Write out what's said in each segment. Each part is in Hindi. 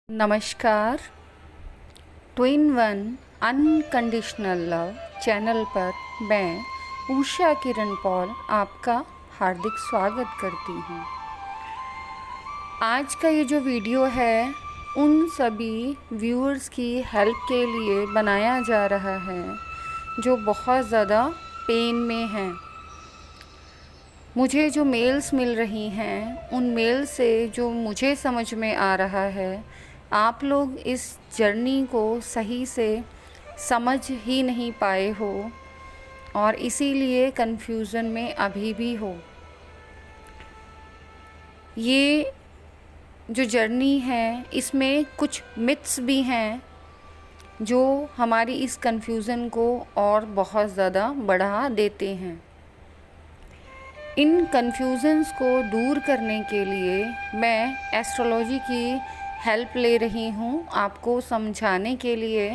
नमस्कार। Twin one unconditional love channel पर मैं उषा किरण पॉल आपका हार्दिक स्वागत करती हूँ। आज का ये जो वीडियो है उन सभी व्यूअर्स की हेल्प के लिए बनाया जा रहा है जो बहुत ज़्यादा पेन में हैं। मुझे जो मेल्स मिल रही हैं उन मेल से जो मुझे समझ में आ रहा है, आप लोग इस जर्नी को सही से समझ ही नहीं पाए हो और इसीलिए कन्फ्यूज़न में अभी भी हो। ये जो जर्नी है इसमें कुछ मिथ्स भी हैं जो हमारी इस कन्फ्यूज़न को और बहुत ज़्यादा बढ़ा देते हैं। इन कन्फ्यूज़न्स को दूर करने के लिए मैं एस्ट्रोलॉजी की हेल्प ले रही हूँ, आपको समझाने के लिए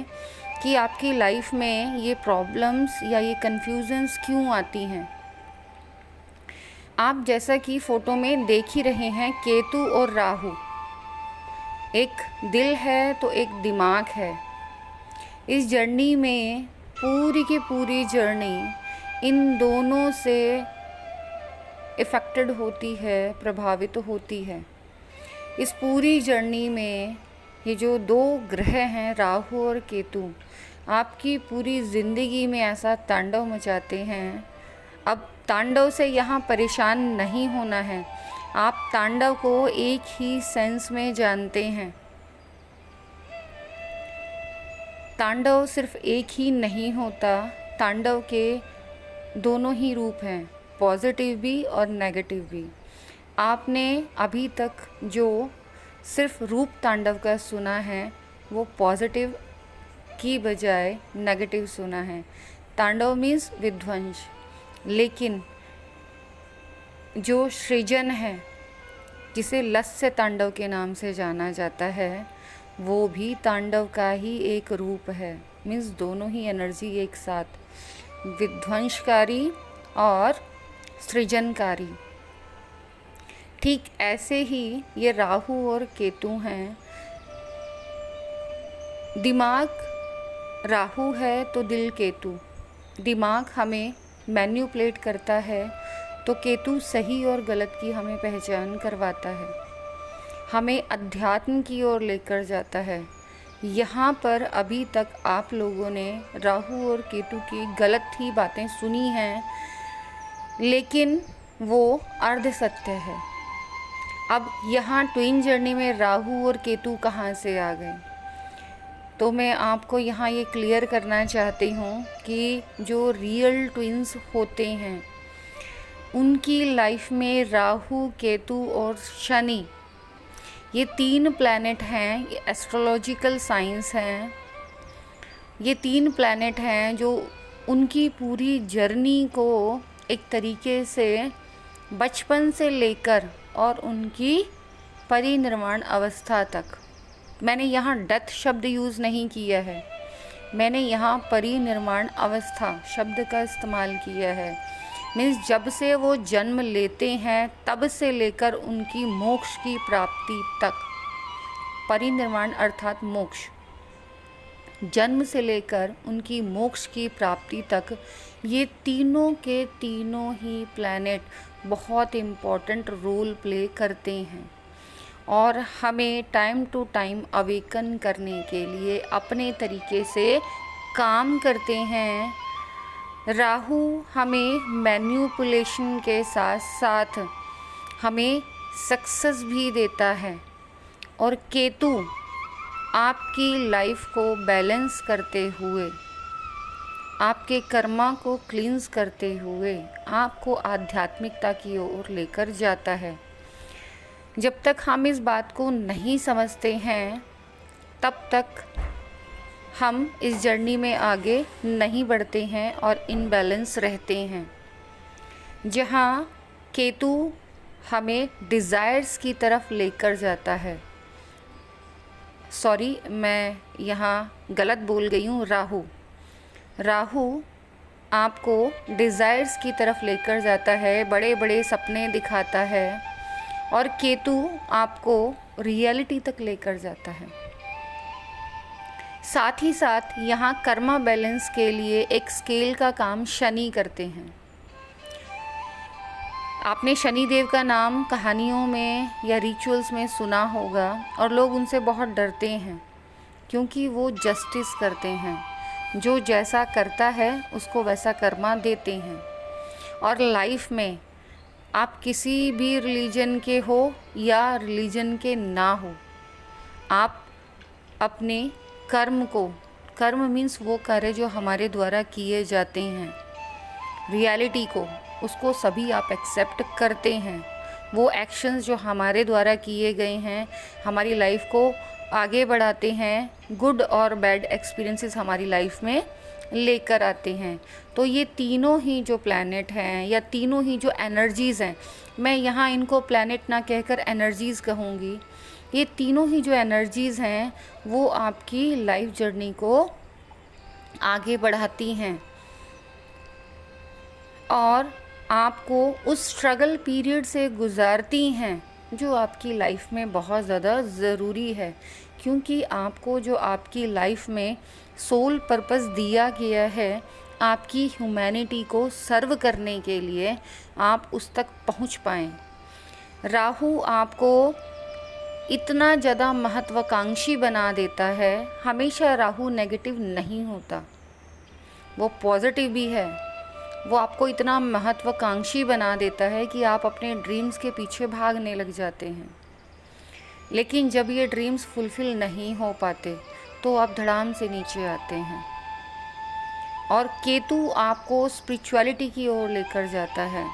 कि आपकी लाइफ में ये प्रॉब्लम्स या ये कन्फ्यूज़न्स क्यों आती हैं। आप जैसा कि फ़ोटो में देख ही रहे हैं, केतु और राहु, एक दिल है तो एक दिमाग है। इस जर्नी में पूरी की पूरी जर्नी इन दोनों से इफ़ेक्टेड होती है, प्रभावित होती है। इस पूरी जर्नी में ये जो दो ग्रह हैं राहु और केतु, आपकी पूरी ज़िंदगी में ऐसा तांडव मचाते हैं। अब तांडव से यहाँ परेशान नहीं होना है, आप तांडव को एक ही सेंस में जानते हैं। तांडव सिर्फ एक ही नहीं होता, तांडव के दोनों ही रूप हैं, पॉजिटिव भी और नेगेटिव भी। आपने अभी तक जो सिर्फ रूप तांडव का सुना है वो पॉजिटिव की बजाय नेगेटिव सुना है। तांडव मीन्स विध्वंस, लेकिन जो सृजन है जिसे लस्य तांडव के नाम से जाना जाता है वो भी तांडव का ही एक रूप है। मीन्स दोनों ही एनर्जी एक साथ, विध्वंसकारी और सृजनकारी। ठीक ऐसे ही ये राहु और केतु हैं। दिमाग राहु है तो दिल केतु। दिमाग हमें मैन्युपुलेट करता है तो केतु सही और गलत की हमें पहचान करवाता है, हमें अध्यात्म की ओर लेकर जाता है। यहाँ पर अभी तक आप लोगों ने राहु और केतु की गलत ही बातें सुनी हैं, लेकिन वो अर्ध सत्य है। अब यहाँ ट्विन जर्नी में राहु और केतु कहाँ से आ गए, तो मैं आपको यहाँ ये क्लियर करना चाहती हूँ कि जो रियल ट्विन्स होते हैं उनकी लाइफ में राहु, केतु और शनि, ये तीन प्लैनेट हैं। ये एस्ट्रोलॉजिकल साइंस हैं। ये तीन प्लैनेट हैं जो उनकी पूरी जर्नी को एक तरीके से बचपन से लेकर और उनकी परिनिर्वाण अवस्था तक, मैंने यहाँ डेथ शब्द यूज़ नहीं किया है, मैंने यहाँ परिनिर्वाण अवस्था शब्द का इस्तेमाल किया है। मीन्स जब से वो जन्म लेते हैं तब से लेकर उनकी मोक्ष की प्राप्ति तक। परिनिर्वाण अर्थात मोक्ष, जन्म से लेकर उनकी मोक्ष की प्राप्ति तक ये तीनों के तीनों ही प्लैनेट बहुत इम्पॉर्टेंट रोल प्ले करते हैं और हमें टाइम टू टाइम अवेकन करने के लिए अपने तरीके से काम करते हैं। राहु हमें मैन्युपुलेशन के साथ साथ हमें सक्सेस भी देता है और केतु आपकी लाइफ को बैलेंस करते हुए, आपके कर्मा को क्लींस करते हुए आपको आध्यात्मिकता की ओर लेकर जाता है। जब तक हम इस बात को नहीं समझते हैं तब तक हम इस जर्नी में आगे नहीं बढ़ते हैं और इनबैलेंस रहते हैं। जहाँ केतु हमें डिज़ायर्स की तरफ लेकर जाता है, सॉरी मैं यहाँ गलत बोल गई हूँ, राहु आपको डिज़ायर्स की तरफ लेकर जाता है, बड़े बड़े सपने दिखाता है और केतु आपको रियलिटी तक लेकर जाता है। साथ ही साथ यहाँ कर्मा बैलेंस के लिए एक स्केल का काम शनि करते हैं। आपने शनि देव का नाम कहानियों में या रिचुअल्स में सुना होगा और लोग उनसे बहुत डरते हैं क्योंकि वो जस्टिस करते हैं। जो जैसा करता है उसको वैसा कर्मा देते हैं। और लाइफ में आप किसी भी रिलीजन के हो या रिलीजन के ना हो, आप अपने कर्म को, कर्म मीन्स वो कार्य जो हमारे द्वारा किए जाते हैं, रियलिटी को, उसको सभी आप एक्सेप्ट करते हैं। वो एक्शंस जो हमारे द्वारा किए गए हैं हमारी लाइफ को आगे बढ़ाते हैं, गुड और बैड एक्सपीरियंसेस हमारी लाइफ में लेकर आते हैं। तो ये तीनों ही जो प्लैनेट हैं या तीनों ही जो एनर्जीज़ हैं, मैं यहाँ इनको प्लैनेट ना कहकर एनर्जीज़ कहूँगी, ये तीनों ही जो एनर्जीज़ हैं वो आपकी लाइफ जर्नी को आगे बढ़ाती हैं और आपको उस स्ट्रगल पीरियड से गुजारती हैं जो आपकी लाइफ में बहुत ज़्यादा ज़रूरी है। क्योंकि आपको जो आपकी लाइफ में सोल पर्पस दिया गया है आपकी ह्यूमैनिटी को सर्व करने के लिए, आप उस तक पहुंच पाएँ। राहु आपको इतना ज़्यादा महत्वाकांक्षी बना देता है। हमेशा राहु नेगेटिव नहीं होता, वो पॉजिटिव भी है। वो आपको इतना महत्वाकांक्षी बना देता है कि आप अपने ड्रीम्स के पीछे भागने लग जाते हैं। लेकिन जब ये ड्रीम्स फुलफ़िल नहीं हो पाते तो आप धड़ाम से नीचे आते हैं। और केतु आपको स्पिरिचुअलिटी की ओर लेकर जाता है।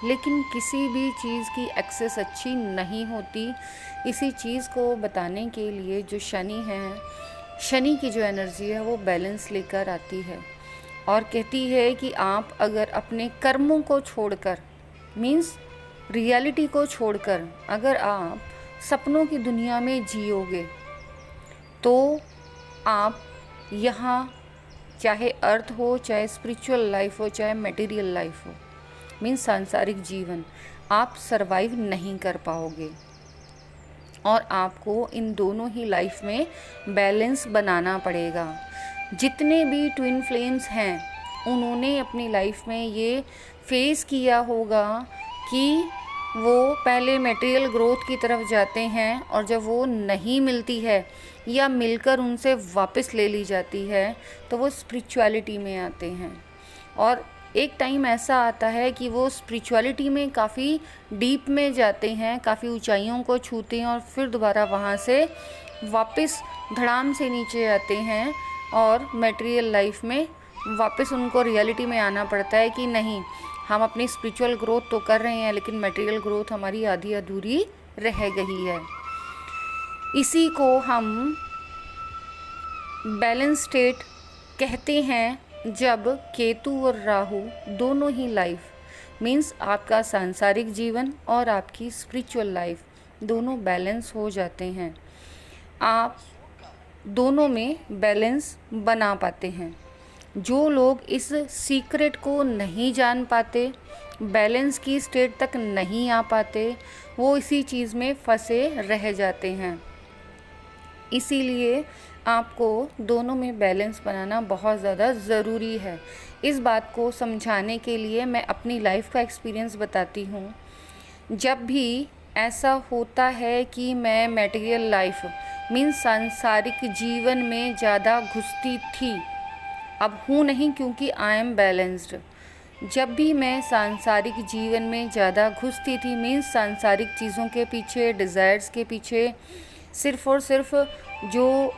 लेकिन किसी भी चीज़ की एक्सेस अच्छी नहीं होती। इसी चीज़ को बताने के लिए जो शनि है, शनि की जो एनर्जी है वो बैलेंस लेकर आती है और कहती है कि आप अगर अपने कर्मों को छोड़कर, मीन्स रियलिटी को छोड़कर, अगर आप सपनों की दुनिया में जियोगे तो आप यहाँ, चाहे अर्थ हो, चाहे स्पिरिचुअल लाइफ हो, चाहे मटेरियल लाइफ हो, मीन्स सांसारिक जीवन, आप सरवाइव नहीं कर पाओगे। और आपको इन दोनों ही लाइफ में बैलेंस बनाना पड़ेगा। जितने भी ट्विन फ्लेम्स हैं उन्होंने अपनी लाइफ में ये फेस किया होगा कि वो पहले मटेरियल ग्रोथ की तरफ जाते हैं और जब वो नहीं मिलती है या मिलकर उनसे वापस ले ली जाती है तो वो स्पिरिचुअलिटी में आते हैं। और एक टाइम ऐसा आता है कि वो स्पिरिचुअलिटी में काफ़ी डीप में जाते हैं, काफ़ी ऊंचाइयों को छूते हैं और फिर दोबारा वहाँ से वापस धड़ाम से नीचे आते हैं और मटेरियल लाइफ में वापस उनको रियलिटी में आना पड़ता है कि नहीं, हम अपनी स्पिरिचुअल ग्रोथ तो कर रहे हैं लेकिन मटेरियल ग्रोथ हमारी आधी अधूरी रह गई है। इसी को हम बैलेंस स्टेट कहते हैं जब केतु और राहु दोनों ही लाइफ, मीन्स आपका सांसारिक जीवन और आपकी स्पिरिचुअल लाइफ दोनों बैलेंस हो जाते हैं। आप दोनों में बैलेंस बना पाते हैं। जो लोग इस सीक्रेट को नहीं जान पाते, बैलेंस की स्टेट तक नहीं आ पाते, वो इसी चीज़ में फंसे रह जाते हैं। इसीलिए आपको दोनों में बैलेंस बनाना बहुत ज़्यादा ज़रूरी है। इस बात को समझाने के लिए मैं अपनी लाइफ का एक्सपीरियंस बताती हूँ। जब भी ऐसा होता है कि मैं मटेरियल लाइफ मीन्स सांसारिक जीवन में ज़्यादा घुसती थी, अब हूँ नहीं क्योंकि आई एम बैलेंस्ड। जब भी मैं सांसारिक जीवन में ज़्यादा घुसती थी, मीन्स सांसारिक चीज़ों के पीछे, डिज़ायर्स के पीछे, सिर्फ़ और सिर्फ जो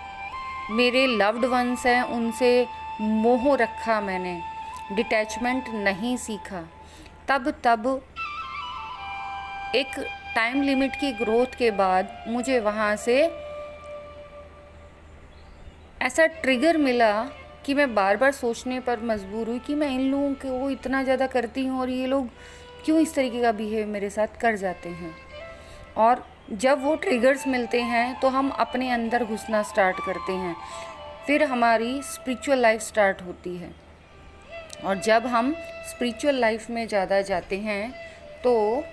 मेरे लव्ड वंस हैं उनसे मोह रखा मैंने, डिटैचमेंट नहीं सीखा, तब एक टाइम लिमिट की ग्रोथ के बाद मुझे वहाँ से ऐसा ट्रिगर मिला कि मैं बार बार सोचने पर मजबूर हुई कि मैं इन लोगों को इतना ज़्यादा करती हूँ और ये लोग क्यों इस तरीके का बिहेव मेरे साथ कर जाते हैं। और जब वो ट्रिगर्स मिलते हैं तो हम अपने अंदर घुसना स्टार्ट करते हैं, फिर हमारी स्पिरिचुअल लाइफ स्टार्ट होती है। और जब हम स्पिरिचुअल लाइफ में ज़्यादा जाते हैं तो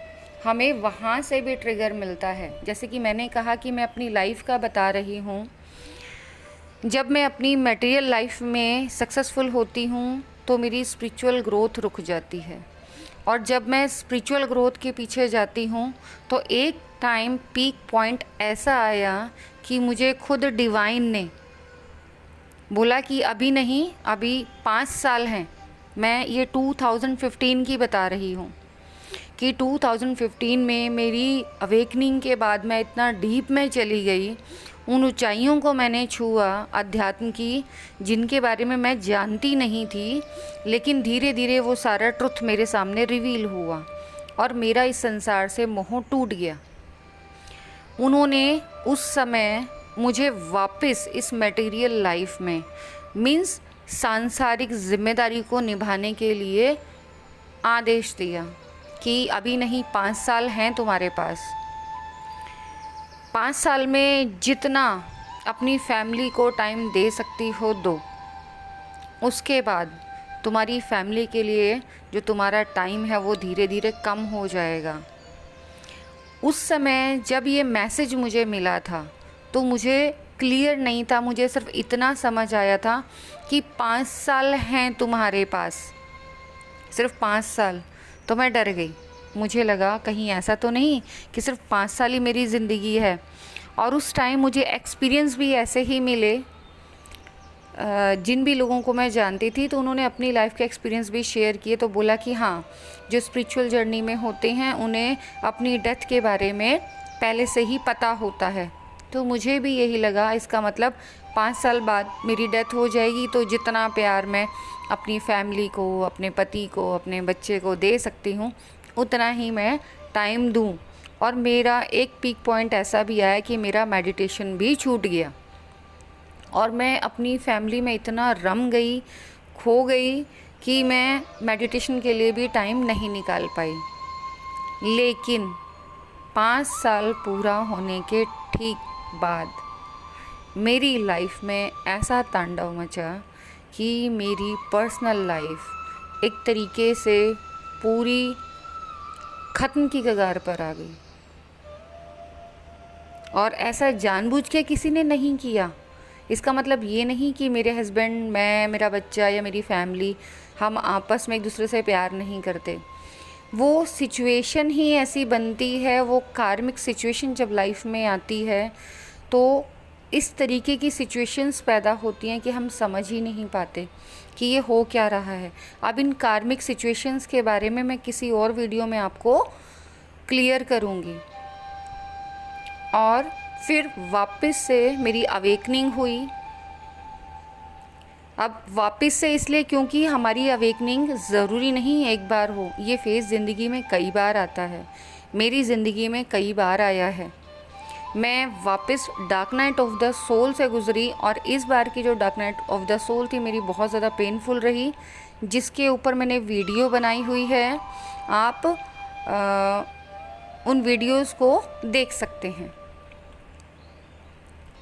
हमें वहाँ से भी ट्रिगर मिलता है। जैसे कि मैंने कहा कि मैं अपनी लाइफ का बता रही हूँ, जब मैं अपनी मटेरियल लाइफ में सक्सेसफुल होती हूँ तो मेरी स्पिरिचुअल ग्रोथ रुक जाती है, और जब मैं स्पिरिचुअल ग्रोथ के पीछे जाती हूँ तो एक टाइम पीक पॉइंट ऐसा आया कि मुझे खुद डिवाइन ने बोला कि अभी नहीं, अभी 5 साल हैं। मैं ये 2015 की बता रही हूँ कि 2015 में मेरी अवेकनिंग के बाद मैं इतना डीप में चली गई, उन ऊंचाइयों को मैंने छुआ अध्यात्म की, जिनके बारे में मैं जानती नहीं थी, लेकिन धीरे धीरे वो सारा ट्रुथ मेरे सामने रिवील हुआ और मेरा इस संसार से मोह टूट गया। उन्होंने उस समय मुझे वापस इस मटेरियल लाइफ में मीन्स सांसारिक जिम्मेदारी को निभाने के लिए आदेश दिया कि अभी नहीं, 5 साल हैं तुम्हारे पास। 5 साल में जितना अपनी फैमिली को टाइम दे सकती हो दो, उसके बाद तुम्हारी फैमिली के लिए जो तुम्हारा टाइम है वो धीरे धीरे कम हो जाएगा। उस समय जब ये मैसेज मुझे मिला था तो मुझे क्लियर नहीं था, मुझे सिर्फ इतना समझ आया था कि 5 साल हैं तुम्हारे पास, सिर्फ 5 साल। तो मैं डर गई, मुझे लगा कहीं ऐसा तो नहीं कि सिर्फ 5 साल ही मेरी ज़िंदगी है। और उस टाइम मुझे एक्सपीरियंस भी ऐसे ही मिले, जिन भी लोगों को मैं जानती थी तो उन्होंने अपनी लाइफ के एक्सपीरियंस भी शेयर किए, तो बोला कि हाँ, जो स्पिरिचुअल जर्नी में होते हैं उन्हें अपनी डेथ के बारे में पहले से ही पता होता है। तो मुझे भी यही लगा, इसका मतलब 5 साल बाद मेरी डेथ हो जाएगी, तो जितना प्यार मैं अपनी फैमिली को, अपने पति को, अपने बच्चे को दे सकती हूँ उतना ही मैं टाइम दूँ। और मेरा एक पीक पॉइंट ऐसा भी आया कि मेरा मेडिटेशन भी छूट गया और मैं अपनी फैमिली में इतना रम गई, खो गई कि मैं मेडिटेशन के लिए भी टाइम नहीं निकाल पाई। लेकिन 5 साल पूरा होने के ठीक बाद मेरी लाइफ में ऐसा तांडव मचा कि मेरी पर्सनल लाइफ एक तरीके से पूरी ख़त्म की कगार पर आ गई। और ऐसा जानबूझ के किसी ने नहीं किया। इसका मतलब ये नहीं कि मेरे हस्बैंड, मैं, मेरा बच्चा या मेरी फैमिली हम आपस में एक दूसरे से प्यार नहीं करते। वो सिचुएशन ही ऐसी बनती है, वो कार्मिक सिचुएशन जब लाइफ में आती है तो इस तरीके की सिचुएशंस पैदा होती हैं कि हम समझ ही नहीं पाते कि ये हो क्या रहा है। अब इन कार्मिक सिचुएशंस के बारे में मैं किसी और वीडियो में आपको क्लियर करूँगी। और फिर वापस से मेरी अवेकनिंग हुई। अब वापस से इसलिए क्योंकि हमारी अवेकनिंग ज़रूरी नहीं एक बार हो, ये फेज़ ज़िंदगी में कई बार आता है, मेरी ज़िंदगी में कई बार आया है। मैं वापस dark night of the soul से गुज़री और इस बार की जो dark night of the soul थी मेरी बहुत ज़्यादा पेनफुल रही, जिसके ऊपर मैंने वीडियो बनाई हुई है। आप उन वीडियोस को देख सकते हैं।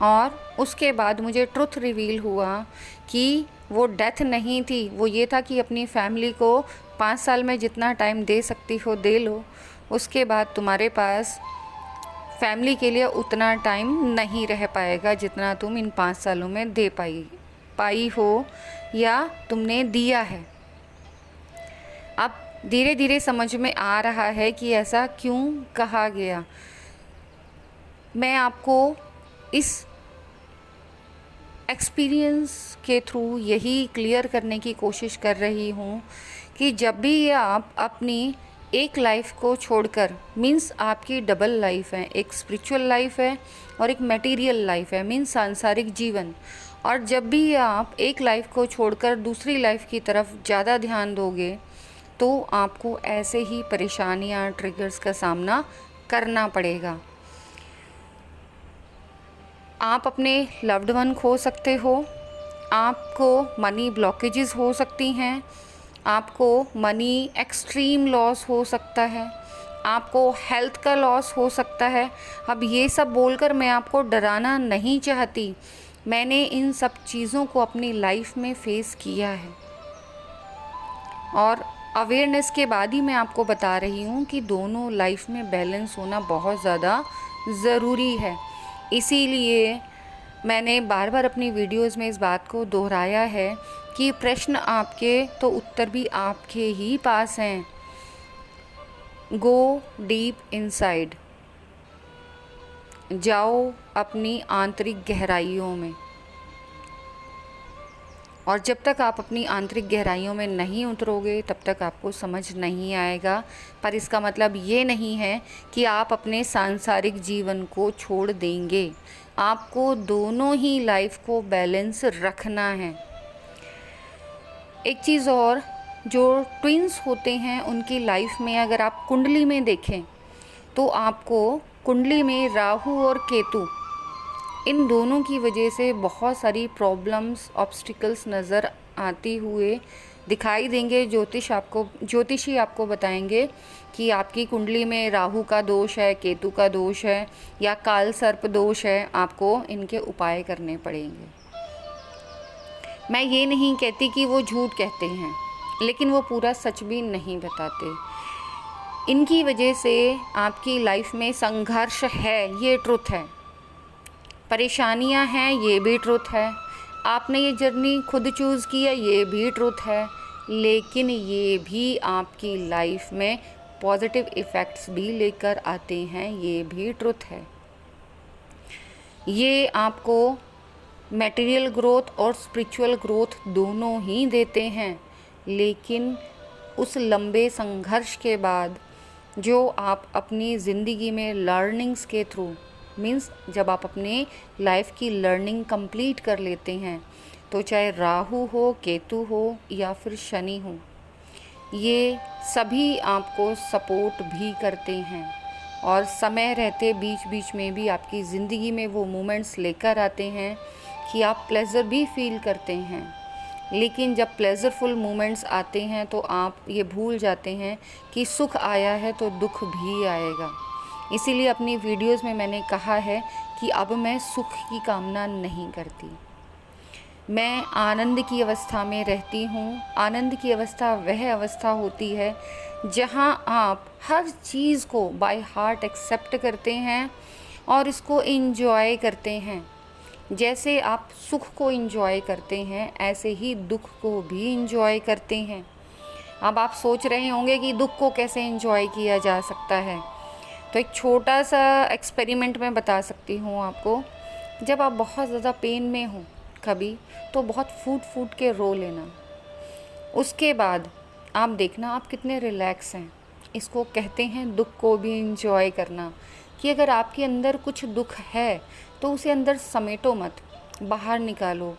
और उसके बाद मुझे ट्रुथ रिवील हुआ कि वो डेथ नहीं थी, वो ये था कि अपनी फैमिली को 5 साल में जितना टाइम दे सकती हो दे लो, उसके बाद तुम्हारे पास फैमिली के लिए उतना टाइम नहीं रह पाएगा जितना तुम इन 5 सालों में दे पाई हो या तुमने दिया है। अब धीरे धीरे समझ में आ रहा है कि ऐसा क्यों कहा गया। मैं आपको इस एक्सपीरियंस के थ्रू यही क्लियर करने की कोशिश कर रही हूँ कि जब भी आप अपनी एक लाइफ को छोड़कर, मीन्स आपकी डबल लाइफ है, एक स्पिरिचुअल लाइफ है और एक मटेरियल लाइफ है, मीन्स सांसारिक जीवन, और जब भी आप एक लाइफ को छोड़कर दूसरी लाइफ की तरफ ज़्यादा ध्यान दोगे तो आपको ऐसे ही परेशानियाँ, ट्रिगर्स का सामना करना पड़ेगा। आप अपने लव्ड वन खो सकते हो, आपको मनी ब्लॉकेजेस हो सकती हैं, आपको मनी एक्सट्रीम लॉस हो सकता है, आपको हेल्थ का लॉस हो सकता है। अब ये सब बोलकर मैं आपको डराना नहीं चाहती, मैंने इन सब चीज़ों को अपनी लाइफ में फेस किया है और अवेयरनेस के बाद ही मैं आपको बता रही हूँ कि दोनों लाइफ में बैलेंस होना बहुत ज़्यादा ज़रूरी है। इसीलिए मैंने बार बार अपनी वीडियोस में इस बात को दोहराया है कि प्रश्न आपके तो उत्तर भी आपके ही पास हैं। गो डीप इनसाइड, जाओ अपनी आंतरिक गहराइयों में। और जब तक आप अपनी आंतरिक गहराइयों में नहीं उतरोगे तब तक आपको समझ नहीं आएगा। पर इसका मतलब ये नहीं है कि आप अपने सांसारिक जीवन को छोड़ देंगे। आपको दोनों ही लाइफ को बैलेंस रखना है। एक चीज़ और, जो ट्विंस होते हैं उनकी लाइफ में अगर आप कुंडली में देखें तो आपको कुंडली में राहु और केतु, इन दोनों की वजह से बहुत सारी प्रॉब्लम्स, ऑब्स्टिकल्स नज़र आती हुए दिखाई देंगे। ज्योतिषी आपको बताएंगे कि आपकी कुंडली में राहु का दोष है, केतु का दोष है या काल सर्प दोष है। आपको इनके उपाय करने पड़ेंगे। मैं ये नहीं कहती कि वो झूठ कहते हैं, लेकिन वो पूरा सच भी नहीं बताते। इनकी वजह से आपकी लाइफ में संघर्ष है, ये ट्रुथ है। परेशानियां हैं, ये भी ट्रुथ है। आपने ये जर्नी खुद चूज़ की है, ये भी ट्रुथ है। लेकिन ये भी आपकी लाइफ में पॉजिटिव इफ़ेक्ट्स भी लेकर आते हैं, ये भी ट्रुथ है। ये आपको मटेरियल ग्रोथ और स्पिरिचुअल ग्रोथ दोनों ही देते हैं। लेकिन उस लंबे संघर्ष के बाद जो आप अपनी ज़िंदगी में लर्निंग्स के थ्रू, मीन्स जब आप अपने लाइफ की लर्निंग कंप्लीट कर लेते हैं, तो चाहे राहु हो, केतु हो या फिर शनि हो, ये सभी आपको सपोर्ट भी करते हैं और समय रहते बीच बीच में भी आपकी ज़िंदगी में वो मोमेंट्स लेकर आते हैं कि आप प्लेज़र भी फील करते हैं। लेकिन जब प्लेज़रफुल मोमेंट्स आते हैं तो आप ये भूल जाते हैं कि सुख आया है तो दुख भी आएगा। इसीलिए अपनी वीडियोस में मैंने कहा है कि अब मैं सुख की कामना नहीं करती, मैं आनंद की अवस्था में रहती हूँ। आनंद की अवस्था वह अवस्था होती है जहाँ आप हर चीज़ को बाय हार्ट एक्सेप्ट करते हैं और इसको एंजॉय करते हैं। जैसे आप सुख को एंजॉय करते हैं, ऐसे ही दुख को भी एंजॉय करते हैं। अब आप सोच रहे होंगे कि दुख को कैसे एंजॉय किया जा सकता है, तो एक छोटा सा एक्सपेरिमेंट मैं बता सकती हूँ आपको। जब आप बहुत ज़्यादा पेन में हो कभी, तो बहुत फूट के रो लेना। उसके बाद आप देखना आप कितने रिलैक्स हैं। इसको कहते हैं दुख को भी एंजॉय करना, कि अगर आपके अंदर कुछ दुख है तो उसे अंदर समेटो मत, बाहर निकालो।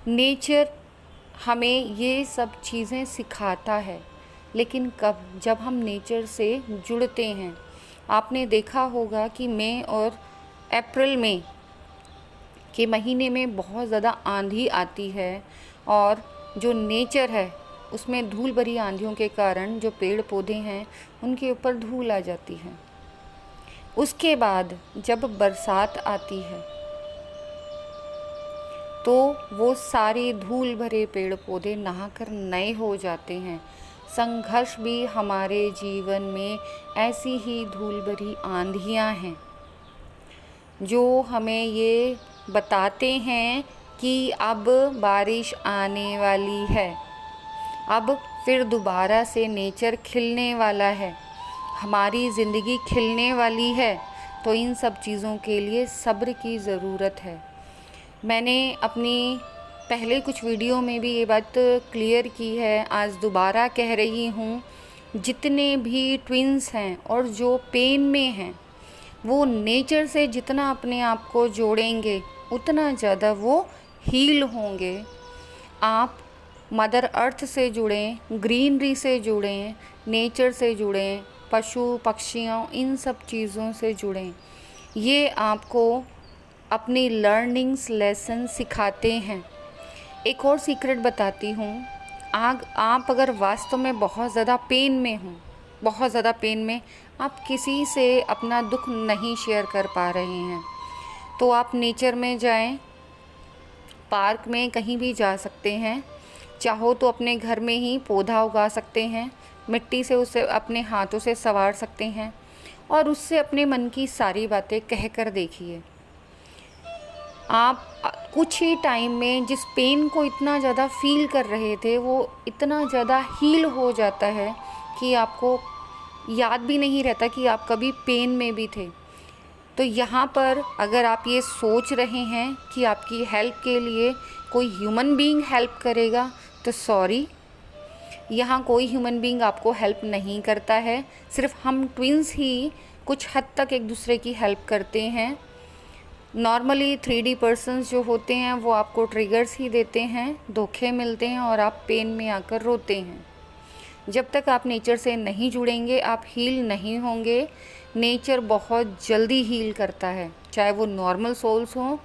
नेचर हमें ये सब चीज़ें सिखाता है, लेकिन कब, जब हम नेचर से जुड़ते हैं। आपने देखा होगा कि मई और अप्रैल में के महीने में बहुत ज़्यादा आंधी आती है और जो नेचर है उसमें धूल भरी आंधियों के कारण जो पेड़ पौधे हैं उनके ऊपर धूल आ जाती है। उसके बाद जब बरसात आती है तो वो सारे धूल भरे पेड़ पौधे नहाकर नए हो जाते हैं। संघर्ष भी हमारे जीवन में ऐसी ही धूल भरी आंधियाँ हैं जो हमें ये बताते हैं कि अब बारिश आने वाली है, अब फिर दोबारा से नेचर खिलने वाला है, हमारी ज़िंदगी खिलने वाली है। तो इन सब चीज़ों के लिए सब्र की ज़रूरत है। मैंने अपनी पहले कुछ वीडियो में भी ये बात क्लियर की है, आज दोबारा कह रही हूँ। जितने भी ट्विंस हैं और जो पेन में हैं, वो नेचर से जितना अपने आप को जोड़ेंगे उतना ज़्यादा वो हील होंगे। आप मदर अर्थ से जुड़ें, ग्रीनरी से जुड़ें, नेचर से जुड़ें, पशु पक्षियों इन सब चीज़ों से जुड़ें। ये आपको अपनी लर्निंग्स लेसन सिखाते हैं। एक और सीक्रेट बताती हूँ। आप अगर वास्तव में बहुत ज़्यादा पेन में हो, बहुत ज़्यादा पेन में आप किसी से अपना दुख नहीं शेयर कर पा रहे हैं, तो आप नेचर में जाएं, पार्क में कहीं भी जा सकते हैं। चाहो तो अपने घर में ही पौधा उगा सकते हैं, मिट्टी से उसे अपने हाथों से संवार सकते हैं और उससे अपने मन की सारी बातें कह कर देखिए। आप कुछ ही टाइम में जिस पेन को इतना ज़्यादा फील कर रहे थे वो इतना ज़्यादा हील हो जाता है कि आपको याद भी नहीं रहता कि आप कभी पेन में भी थे। तो यहाँ पर अगर आप ये सोच रहे हैं कि आपकी हेल्प के लिए कोई ह्यूमन बीइंग हेल्प करेगा, तो सॉरी, यहाँ कोई ह्यूमन बीइंग आपको हेल्प नहीं करता है। सिर्फ हम ट्विन्स ही कुछ हद तक एक दूसरे की हेल्प करते हैं। नॉर्मली 3D पर्सन्स जो होते हैं वो आपको ट्रिगर्स ही देते हैं, धोखे मिलते हैं और आप पेन में आकर रोते हैं। जब तक आप नेचर से नहीं जुड़ेंगे आप हील नहीं होंगे। नेचर बहुत जल्दी हील करता है, चाहे वो नॉर्मल सोल्स हों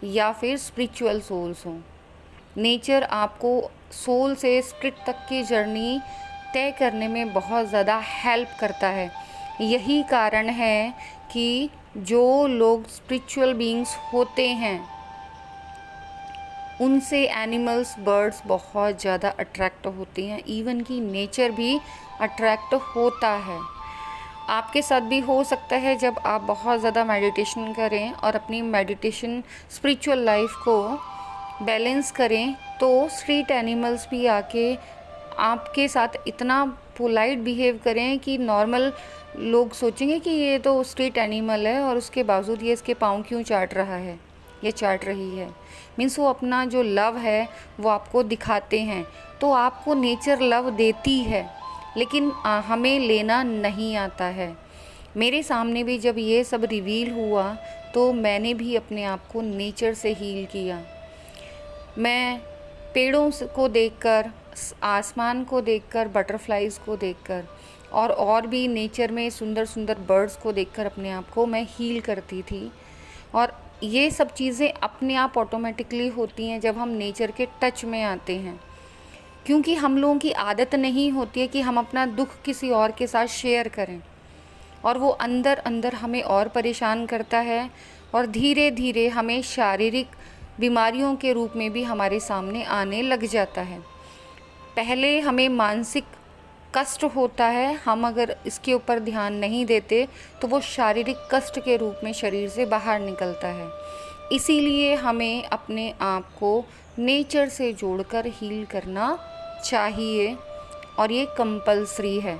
या फिर स्पिरिचुअल सोल्स हों। नेचर आपको सोल से स्पिरिट तक की जर्नी तय करने में बहुत ज़्यादा हेल्प करता है। यही कारण है कि जो लोग स्पिरिचुअल बीइंग्स होते हैं उनसे एनिमल्स, बर्ड्स बहुत ज़्यादा अट्रैक्ट होती हैं। इवन कि नेचर भी अट्रैक्ट होता है। आपके साथ भी हो सकता है जब आप बहुत ज़्यादा मेडिटेशन करें और अपनी मेडिटेशन स्पिरिचुअल लाइफ को बैलेंस करें तो स्ट्रीट एनिमल्स भी आके आपके साथ इतना पोलाइट बिहेव करें कि नॉर्मल लोग सोचेंगे कि ये तो स्ट्रीट एनिमल है और उसके बावजूद ये इसके पाँव क्यों चाट रहा है, ये चाट रही है। मीन्स वो अपना जो लव है वो आपको दिखाते हैं। तो आपको नेचर लव देती है, लेकिन हमें लेना नहीं आता है। मेरे सामने भी जब ये सब रिवील हुआ तो मैंने भी अपने आप को नेचर से हील किया। मैं पेड़ों को देखकर, आसमान को देखकर, बटरफ्लाइज़ को देखकर और भी नेचर में सुंदर सुंदर बर्ड्स को देखकर अपने आप को मैं हील करती थी। और ये सब चीज़ें अपने आप ऑटोमेटिकली होती हैं जब हम नेचर के टच में आते हैं, क्योंकि हम लोगों की आदत नहीं होती है कि हम अपना दुख किसी और के साथ शेयर करें, और वो अंदर अंदर हमें और परेशान करता है और धीरे धीरे हमें शारीरिक बीमारियों के रूप में भी हमारे सामने आने लग जाता है। पहले हमें मानसिक कष्ट होता है, हम अगर इसके ऊपर ध्यान नहीं देते तो वो शारीरिक कष्ट के रूप में शरीर से बाहर निकलता है। इसीलिए हमें अपने आप को नेचर से जोड़कर हील करना चाहिए और ये कंपल्सरी है।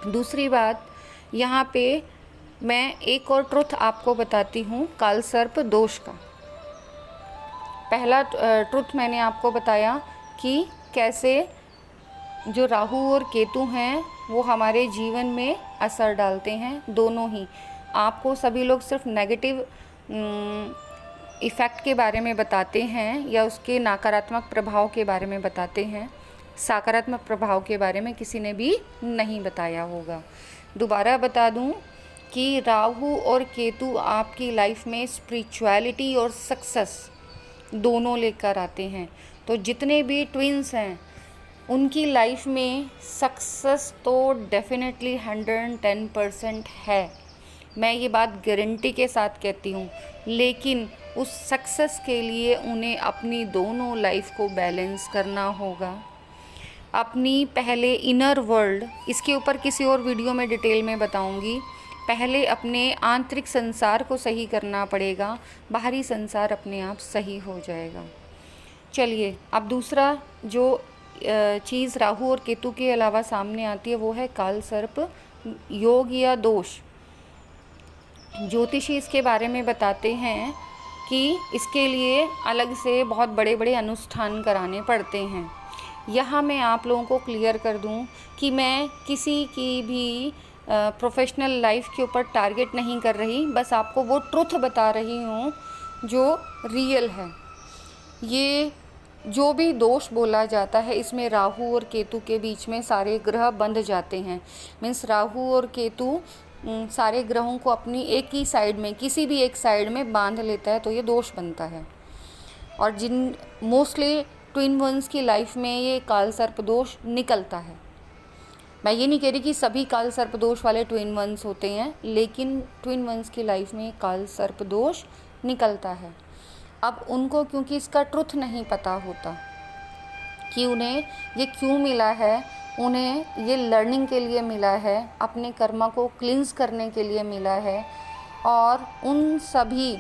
दूसरी बात, यहाँ पे मैं एक और ट्रुथ आपको बताती हूँ कालसर्प दोष का। पहला ट्रुथ मैंने आपको बताया कि कैसे जो राहु और केतु हैं वो हमारे जीवन में असर डालते हैं, दोनों ही। आपको सभी लोग सिर्फ नेगेटिव इफ़ेक्ट के बारे में बताते हैं या उसके नकारात्मक प्रभाव के बारे में बताते हैं, सकारात्मक प्रभाव के बारे में किसी ने भी नहीं बताया होगा। दोबारा बता दूं कि राहु और केतु आपकी लाइफ में स्पिरिचुअलिटी और सक्सेस दोनों लेकर आते हैं। तो जितने भी ट्विन्स हैं उनकी लाइफ में सक्सेस तो डेफिनेटली 110% है, मैं ये बात गारंटी के साथ कहती हूँ। लेकिन उस सक्सेस के लिए उन्हें अपनी दोनों लाइफ को बैलेंस करना होगा। अपनी पहले इनर वर्ल्ड, इसके ऊपर किसी और वीडियो में डिटेल में बताऊँगी, पहले अपने आंतरिक संसार को सही करना पड़ेगा, बाहरी संसार अपने आप सही हो जाएगा। चलिए, अब दूसरा जो चीज़ राहु और केतु के अलावा सामने आती है वो है काल सर्प योग या दोष। ज्योतिषी इसके बारे में बताते हैं कि इसके लिए अलग से बहुत बड़े बड़े अनुष्ठान कराने पड़ते हैं। यहाँ मैं आप लोगों को क्लियर कर दूँ कि मैं किसी की भी प्रोफेशनल लाइफ के ऊपर टारगेट नहीं कर रही, बस आपको वो ट्रुथ बता रही हूँ जो रियल है। ये जो भी दोष बोला जाता है इसमें राहु और केतु के बीच में सारे ग्रह बंध जाते हैं। मीन्स राहु और केतु सारे ग्रहों को अपनी एक ही साइड में, किसी भी एक साइड में बांध लेता है, तो ये दोष बनता है। और जिन मोस्टली ट्विन वंस की लाइफ में ये काल सर्प दोष निकलता है। मैं ये नहीं कह रही कि सभी काल सर्प दोष वाले ट्विन वंस होते हैं, लेकिन ट्विन वंस की लाइफ में काल सर्प दोष निकलता है। अब उनको क्योंकि इसका ट्रुथ नहीं पता होता कि उन्हें ये क्यों मिला है। उन्हें ये लर्निंग के लिए मिला है, अपने कर्मा को क्लींस करने के लिए मिला है, और उन सभी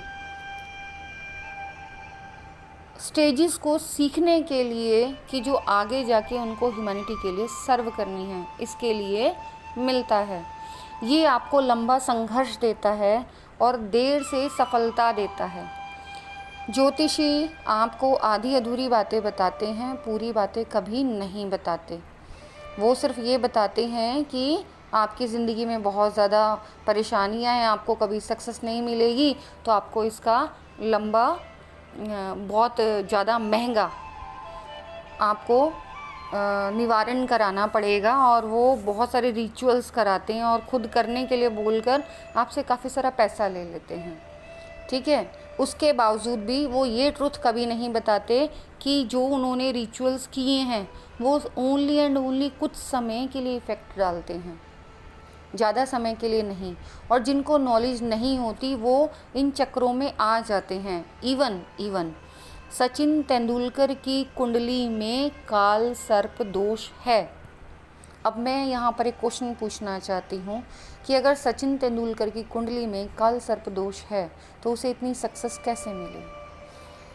स्टेजेस को सीखने के लिए कि जो आगे जाके उनको ह्यूमैनिटी के लिए सर्व करनी है, इसके लिए मिलता है। ये आपको लंबा संघर्ष देता है और देर से सफलता देता है। ज्योतिषी आपको आधी अधूरी बातें बताते हैं, पूरी बातें कभी नहीं बताते। वो सिर्फ ये बताते हैं कि आपकी ज़िंदगी में बहुत ज़्यादा परेशानियां हैं, आपको कभी सक्सेस नहीं मिलेगी, तो आपको इसका लंबा बहुत ज़्यादा महंगा आपको निवारण कराना पड़ेगा, और वो बहुत सारे रिचुअल्स कराते हैं और ख़ुद करने के लिए बोलकर आपसे काफ़ी सारा पैसा ले लेते हैं। ठीक है, उसके बावजूद भी वो ये ट्रुथ कभी नहीं बताते कि जो उन्होंने रिचुअल्स किए हैं वो ओनली एंड ओनली कुछ समय के लिए इफ़ेक्ट डालते हैं, ज़्यादा समय के लिए नहीं। और जिनको नॉलेज नहीं होती वो इन चक्रों में आ जाते हैं। इवन सचिन तेंदुलकर की कुंडली में काल सर्प दोष है। अब मैं यहाँ पर एक क्वेश्चन पूछना चाहती हूँ कि अगर सचिन तेंदुलकर की कुंडली में काल सर्प दोष है तो उसे इतनी सक्सेस कैसे मिली?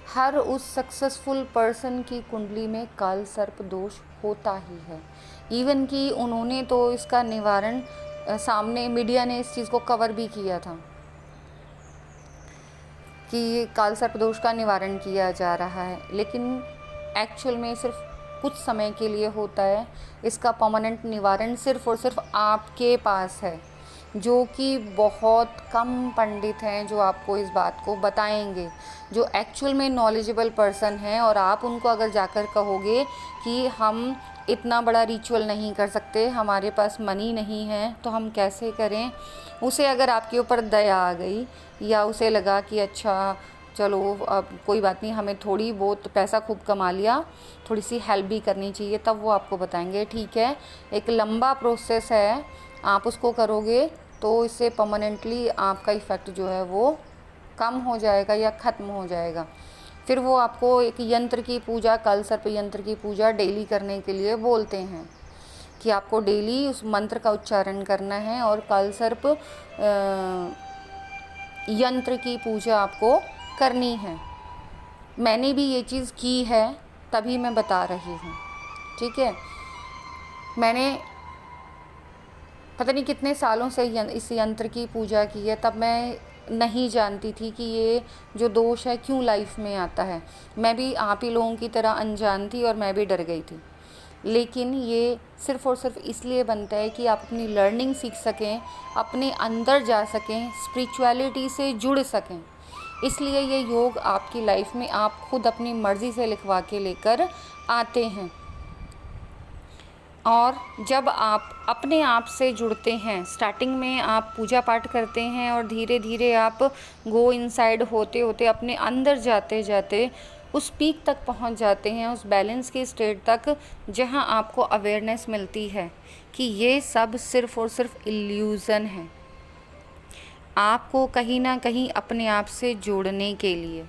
हर उस सक्सेसफुल पर्सन की कुंडली में काल सर्प दोष होता ही है। इवन कि उन्होंने तो इसका निवारण सामने मीडिया ने इस चीज़ को कवर भी किया था कि काल सर्प दोष का निवारण किया जा रहा है, लेकिन एक्चुअल में सिर्फ कुछ समय के लिए होता है। इसका परमानेंट निवारण सिर्फ और सिर्फ आपके पास है, जो कि बहुत कम पंडित हैं जो आपको इस बात को बताएंगे, जो एक्चुअल में नॉलेजेबल पर्सन हैं। और आप उनको अगर जाकर कहोगे कि हम इतना बड़ा रिचुअल नहीं कर सकते, हमारे पास मनी नहीं है, तो हम कैसे करें, उसे अगर आपके ऊपर दया आ गई या उसे लगा कि अच्छा चलो अब कोई बात नहीं, हमें थोड़ी बहुत पैसा खूब कमा लिया, थोड़ी सी हेल्प भी करनी चाहिए, तब वो आपको बताएंगे ठीक है, एक लंबा प्रोसेस है, आप उसको करोगे तो इससे परमानेंटली आपका इफ़ेक्ट जो है वो कम हो जाएगा या ख़त्म हो जाएगा। फिर वो आपको एक यंत्र की पूजा, काल सर्प यंत्र की पूजा डेली करने के लिए बोलते हैं कि आपको डेली उस मंत्र का उच्चारण करना है और काल सर्प यंत्र की पूजा आपको करनी है। मैंने भी ये चीज़ की है, तभी मैं बता रही हूँ। ठीक है, मैंने पता नहीं कितने सालों से इस यंत्र की पूजा की है, तब मैं नहीं जानती थी कि ये जो दोष है क्यों लाइफ में आता है। मैं भी आप ही लोगों की तरह अनजान थी और मैं भी डर गई थी। लेकिन ये सिर्फ़ और सिर्फ इसलिए बनता है कि आप अपनी लर्निंग सीख सकें, अपने अंदर जा सकें, स्पिरिचुअलिटी से जुड़ सकें। इसलिए ये योग आपकी लाइफ में आप खुद अपनी मर्ज़ी से लिखवा के लेकर आते हैं। और जब आप अपने आप से जुड़ते हैं, स्टार्टिंग में आप पूजा पाठ करते हैं और धीरे धीरे आप गो इनसाइड होते होते अपने अंदर जाते जाते उस पीक तक पहुंच जाते हैं, उस बैलेंस की स्टेट तक, जहां आपको अवेयरनेस मिलती है कि ये सब सिर्फ़ और सिर्फ इल्यूज़न है, आपको कहीं ना कहीं अपने आप से जोड़ने के लिए।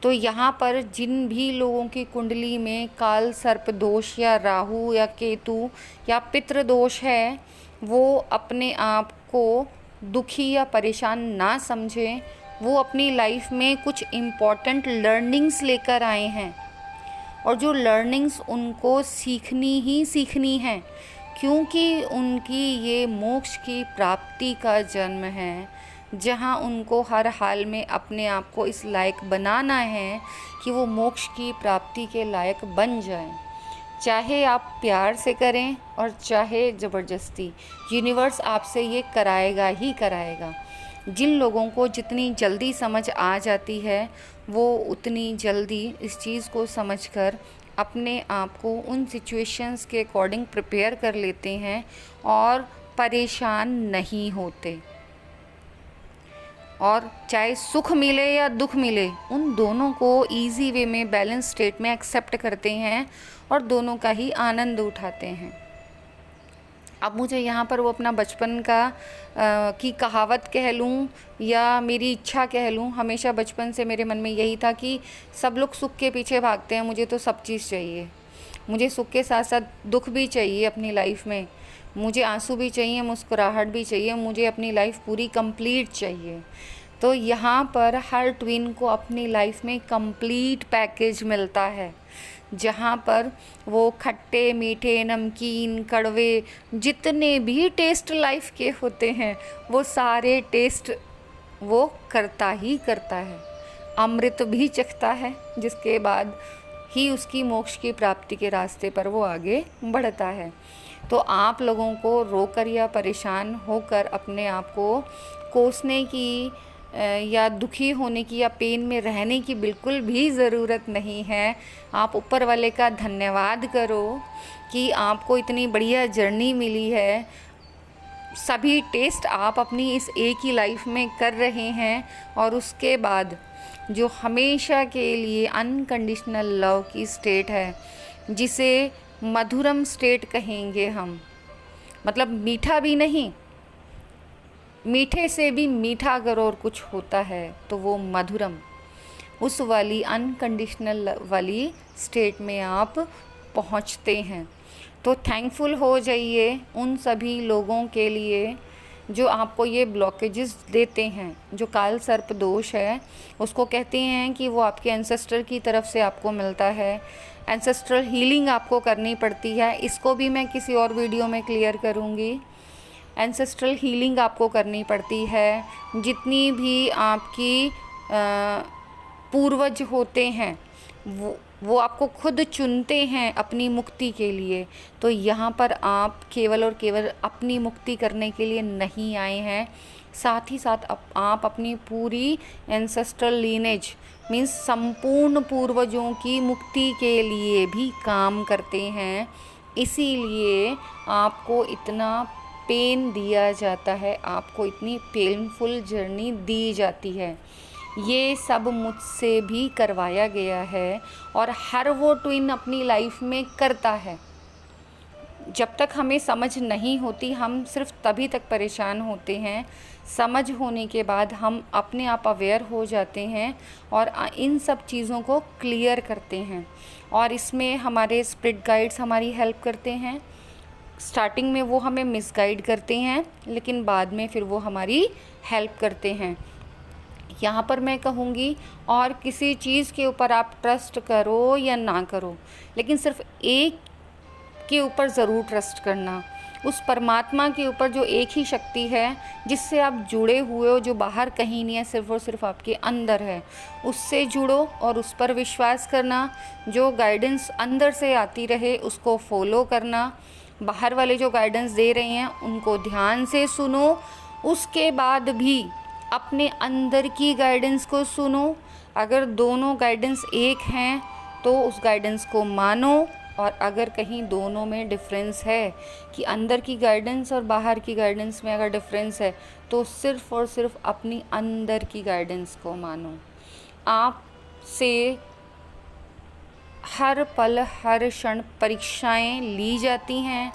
तो यहाँ पर जिन भी लोगों की कुंडली में काल सर्प दोष या राहु या केतु या पितृ दोष है, वो अपने आप को दुखी या परेशान ना समझें। वो अपनी लाइफ में कुछ इम्पॉर्टेंट लर्निंग्स लेकर आए हैं, और जो लर्निंग्स उनको सीखनी ही सीखनी है, क्योंकि उनकी ये मोक्ष की प्राप्ति का जन्म है, जहाँ उनको हर हाल में अपने आप को इस लायक बनाना है कि वो मोक्ष की प्राप्ति के लायक बन जाएं। चाहे आप प्यार से करें और चाहे ज़बरदस्ती, यूनिवर्स आपसे ये कराएगा ही कराएगा। जिन लोगों को जितनी जल्दी समझ आ जाती है, वो उतनी जल्दी इस चीज़ को समझकर अपने आप को उन सिचुएशंस के अकॉर्डिंग प्रिपेयर कर लेते हैं और परेशान नहीं होते। और चाहे सुख मिले या दुख मिले, उन दोनों को ईजी वे में बैलेंस स्टेट में एक्सेप्ट करते हैं और दोनों का ही आनंद उठाते हैं। अब मुझे यहाँ पर वो अपना बचपन का की कहावत कह लूँ या मेरी इच्छा कह लूँ, हमेशा बचपन से मेरे मन में यही था कि सब लोग सुख के पीछे भागते हैं, मुझे तो सब चीज़ चाहिए। मुझे सुख के साथ साथ दुख भी चाहिए अपनी लाइफ में, मुझे आंसू भी चाहिए, मुस्कुराहट भी चाहिए, मुझे अपनी लाइफ पूरी कंप्लीट चाहिए। तो यहाँ पर हर ट्विन को अपनी लाइफ में कंप्लीट पैकेज मिलता है, जहाँ पर वो खट्टे मीठे नमकीन कड़वे जितने भी टेस्ट लाइफ के होते हैं वो सारे टेस्ट वो करता ही करता है, अमृत भी चखता है, जिसके बाद ही उसकी मोक्ष की प्राप्ति के रास्ते पर वो आगे बढ़ता है। तो आप लोगों को रोकर या परेशान होकर अपने आप को कोसने की या दुखी होने की या पेन में रहने की बिल्कुल भी ज़रूरत नहीं है। आप ऊपर वाले का धन्यवाद करो कि आपको इतनी बढ़िया जर्नी मिली है, सभी टेस्ट आप अपनी इस एक ही लाइफ में कर रहे हैं, और उसके बाद जो हमेशा के लिए अनकंडीशनल लव की स्टेट है, जिसे मधुरम स्टेट कहेंगे हम, मतलब मीठा भी नहीं, मीठे से भी मीठा अगर और कुछ होता है तो वो मधुरम, उस वाली अनकंडीशनल वाली स्टेट में आप पहुंचते हैं। तो थैंकफुल हो जाइए उन सभी लोगों के लिए जो आपको ये ब्लॉकेजेस देते हैं। जो काल सर्प दोष है उसको कहते हैं कि वो आपके एंसेस्टर की तरफ से आपको मिलता है, एंसेस्ट्रल हीलिंग आपको करनी पड़ती है, इसको भी मैं किसी और वीडियो में क्लियर करूँगी। एंसेस्ट्रल हीलिंग आपको करनी पड़ती है, जितनी भी आपकी पूर्वज होते हैं वो आपको खुद चुनते हैं अपनी मुक्ति के लिए। तो यहाँ पर आप केवल और केवल अपनी मुक्ति करने के लिए नहीं आए हैं, साथ ही साथ आप अपनी पूरी एंसेस्ट्रल लीनेज मीन्स संपूर्ण पूर्वजों की मुक्ति के लिए भी काम करते हैं। इसीलिए आपको इतना पेन दिया जाता है, आपको इतनी पेनफुल जर्नी दी जाती है। ये सब मुझसे भी करवाया गया है और हर वो ट्विन अपनी लाइफ में करता है। जब तक हमें समझ नहीं होती हम सिर्फ तभी तक परेशान होते हैं, समझ होने के बाद हम अपने आप अवेयर हो जाते हैं और इन सब चीज़ों को क्लियर करते हैं। और इसमें हमारे स्पिरिट गाइड्स हमारी हेल्प करते हैं। स्टार्टिंग में वो हमें मिसगाइड करते हैं, लेकिन बाद में फिर वो हमारी हेल्प करते हैं। यहाँ पर मैं कहूँगी, और किसी चीज़ के ऊपर आप ट्रस्ट करो या ना करो, लेकिन सिर्फ एक के ऊपर ज़रूर ट्रस्ट करना, उस परमात्मा के ऊपर जो एक ही शक्ति है जिससे आप जुड़े हुए हो, जो बाहर कहीं नहीं है, सिर्फ और सिर्फ आपके अंदर है। उससे जुड़ो और उस पर विश्वास करना। जो गाइडेंस अंदर से आती रहे उसको फॉलो करना। बाहर वाले जो गाइडेंस दे रहे हैं उनको ध्यान से सुनो, उसके बाद भी अपने अंदर की गाइडेंस को सुनो। अगर दोनों गाइडेंस एक हैं तो उस गाइडेंस को मानो, और अगर कहीं दोनों में डिफरेंस है कि अंदर की गाइडेंस और बाहर की गाइडेंस में अगर डिफरेंस है तो सिर्फ़ और सिर्फ अपनी अंदर की गाइडेंस को मानो। आपसे हर पल हर क्षण परीक्षाएं ली जाती हैं,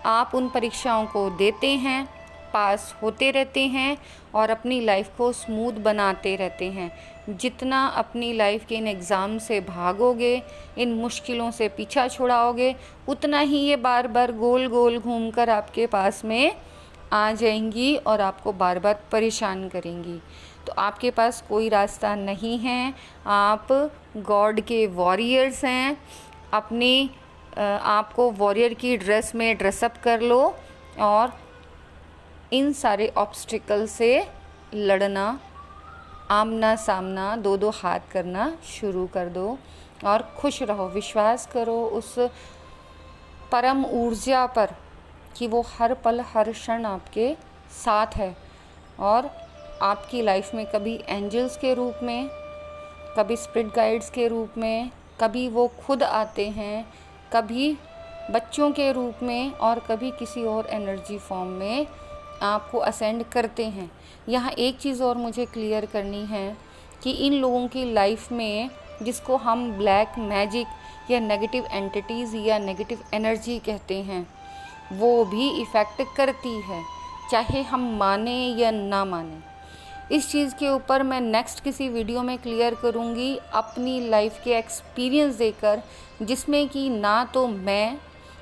आप उन परीक्षाओं को देते हैं, पास होते रहते हैं और अपनी लाइफ को स्मूथ बनाते रहते हैं। जितना अपनी लाइफ के इन एग्ज़ाम से भागोगे, इन मुश्किलों से पीछा छुड़ाओगे, उतना ही ये बार बार गोल गोल घूमकर आपके पास में आ जाएंगी और आपको बार बार परेशान करेंगी। तो आपके पास कोई रास्ता नहीं है, आप गॉड के वॉरियर्स हैं। अपनी आपको वॉरियर की ड्रेस में ड्रेसअप कर लो और इन सारे ऑब्स्टिकल से लड़ना, आमना सामना, दो दो हाथ करना शुरू कर दो और खुश रहो। विश्वास करो उस परम ऊर्जा पर कि वो हर पल हर क्षण आपके साथ है, और आपकी लाइफ में कभी एंजल्स के रूप में, कभी स्पिरिट गाइड्स के रूप में, कभी वो खुद आते हैं, कभी बच्चों के रूप में, और कभी किसी और एनर्जी फॉर्म में आपको असेंड करते हैं। यहाँ एक चीज़ और मुझे क्लियर करनी है कि इन लोगों की लाइफ में, जिसको हम ब्लैक मैजिक या नेगेटिव एंटिटीज़ या नेगेटिव एनर्जी कहते हैं, वो भी इफ़ेक्ट करती है, चाहे हम माने या ना माने। इस चीज़ के ऊपर मैं नेक्स्ट किसी वीडियो में क्लियर करूँगी अपनी लाइफ के एक्सपीरियंस देकर, जिसमें कि ना तो मैं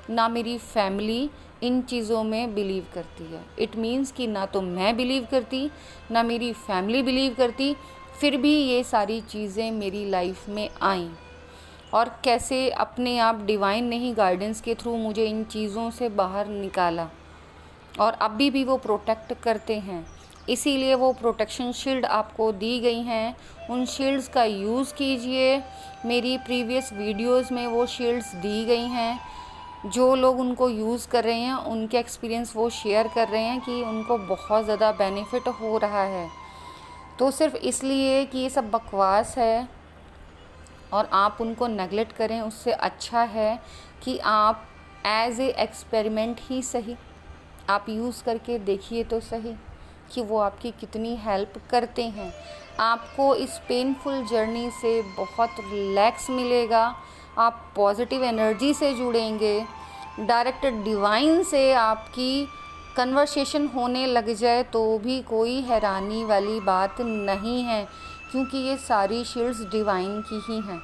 ना मेरी फैमिली इन चीज़ों में बिलीव करती है। इट मीन्स कि ना तो मैं बिलीव करती ना मेरी फैमिली बिलीव करती, फिर भी ये सारी चीज़ें मेरी लाइफ में आईं, और कैसे अपने आप डिवाइन ने ही गाइडेंस के थ्रू मुझे इन चीज़ों से बाहर निकाला, और अभी भी वो प्रोटेक्ट करते हैं। इसीलिए वो प्रोटेक्शन शील्ड आपको दी गई हैं, उन शील्ड्स का यूज़ कीजिए। मेरी प्रीवियस वीडियोस में वो शील्ड्स दी गई हैं। जो लोग उनको यूज़ कर रहे हैं उनके एक्सपीरियंस वो शेयर कर रहे हैं कि उनको बहुत ज़्यादा बेनिफिट हो रहा है। तो सिर्फ इसलिए कि ये सब बकवास है और आप उनको नेगलेक्ट करें, उससे अच्छा है कि आप एज ए एक्सपेरिमेंट ही सही आप यूज़ करके देखिए तो सही कि वो आपकी कितनी हेल्प करते हैं। आपको इस पेनफुल जर्नी से बहुत रिलैक्स मिलेगा, आप पॉजिटिव एनर्जी से जुड़ेंगे, डायरेक्ट डिवाइन से आपकी कन्वर्सेशन होने लग जाए तो भी कोई हैरानी वाली बात नहीं है, क्योंकि ये सारी शील्ड्स डिवाइन की ही हैं।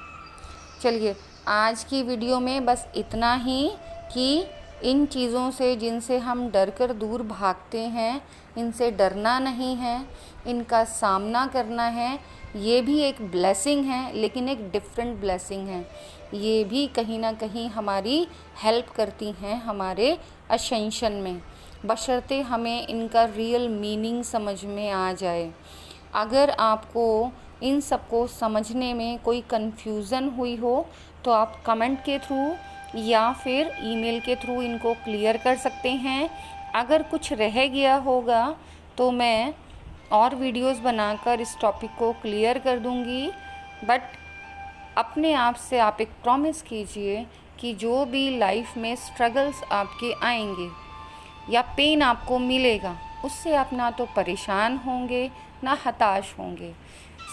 चलिए, आज की वीडियो में बस इतना ही कि इन चीज़ों से जिनसे हम डर कर दूर भागते हैं, इनसे डरना नहीं है, इनका सामना करना है। ये भी एक ब्लेसिंग है, लेकिन एक डिफरेंट ब्लेसिंग है। ये भी कहीं ना कहीं हमारी हेल्प करती हैं हमारे असेंशन में, बशर्ते हमें इनका रियल मीनिंग समझ में आ जाए। अगर आपको इन सबको समझने में कोई कन्फ्यूज़न हुई हो तो आप कमेंट के थ्रू या फिर ईमेल के थ्रू इनको क्लियर कर सकते हैं। अगर कुछ रह गया होगा तो मैं और वीडियोस बनाकर इस टॉपिक को क्लियर कर दूंगी। बट अपने आप से आप एक प्रॉमिस कीजिए कि जो भी लाइफ में स्ट्रगल्स आपके आएंगे या पेन आपको मिलेगा, उससे आप ना तो परेशान होंगे ना हताश होंगे।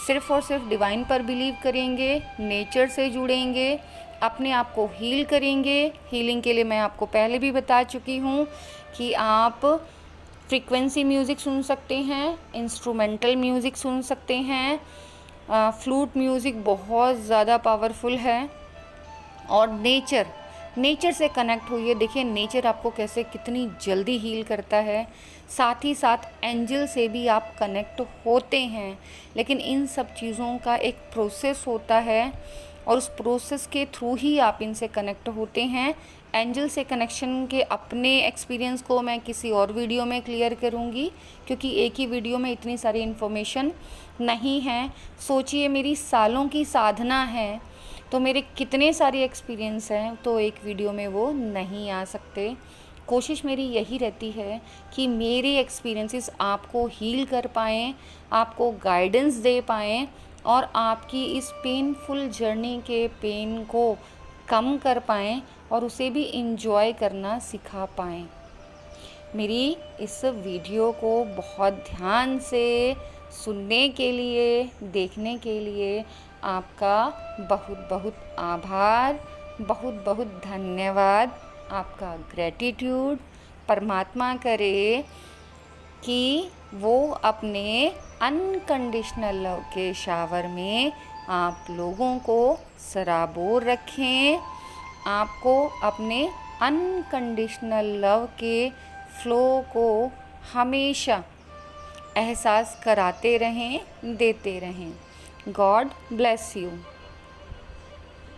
सिर्फ़ और सिर्फ डिवाइन पर बिलीव करेंगे, नेचर से जुड़ेंगे, अपने आप को हील करेंगे। हीलिंग के लिए मैं आपको पहले भी बता चुकी हूँ कि आप फ्रीक्वेंसी म्यूज़िक सुन सकते हैं, इंस्ट्रूमेंटल म्यूज़िक सुन सकते हैं, फ्लूट म्यूज़िक बहुत ज़्यादा पावरफुल है, और नेचर से कनेक्ट होइए। देखिए नेचर आपको कैसे कितनी जल्दी हील करता है। साथ ही साथ एंजल से भी आप कनेक्ट होते हैं, लेकिन इन सब चीज़ों का एक प्रोसेस होता है और उस प्रोसेस के थ्रू ही आप इनसे कनेक्ट होते हैं। एंजल से कनेक्शन के अपने एक्सपीरियंस को मैं किसी और वीडियो में क्लियर करूंगी, क्योंकि एक ही वीडियो में इतनी सारी इन्फॉर्मेशन नहीं है। सोचिए मेरी सालों की साधना है, तो मेरे कितने सारे एक्सपीरियंस हैं, तो एक वीडियो में वो नहीं आ सकते। कोशिश मेरी यही रहती है कि मेरे एक्सपीरियंसेस आपको हील कर पाएँ, आपको गाइडेंस दे पाएँ, और आपकी इस पेनफुल जर्नी के पेन को कम कर पाएँ और उसे भी इंजॉय करना सिखा पाएँ। मेरी इस वीडियो को बहुत ध्यान से सुनने के लिए, देखने के लिए आपका बहुत बहुत आभार, बहुत बहुत धन्यवाद, आपका ग्रैटिट्यूड। परमात्मा करे कि वो अपने अनकंडीशनल लव के शावर में आप लोगों को सराबोर रखें, आपको अपने अनकंडीशनल लव के फ्लो को हमेशा एहसास कराते रहें, देते रहें। God bless you.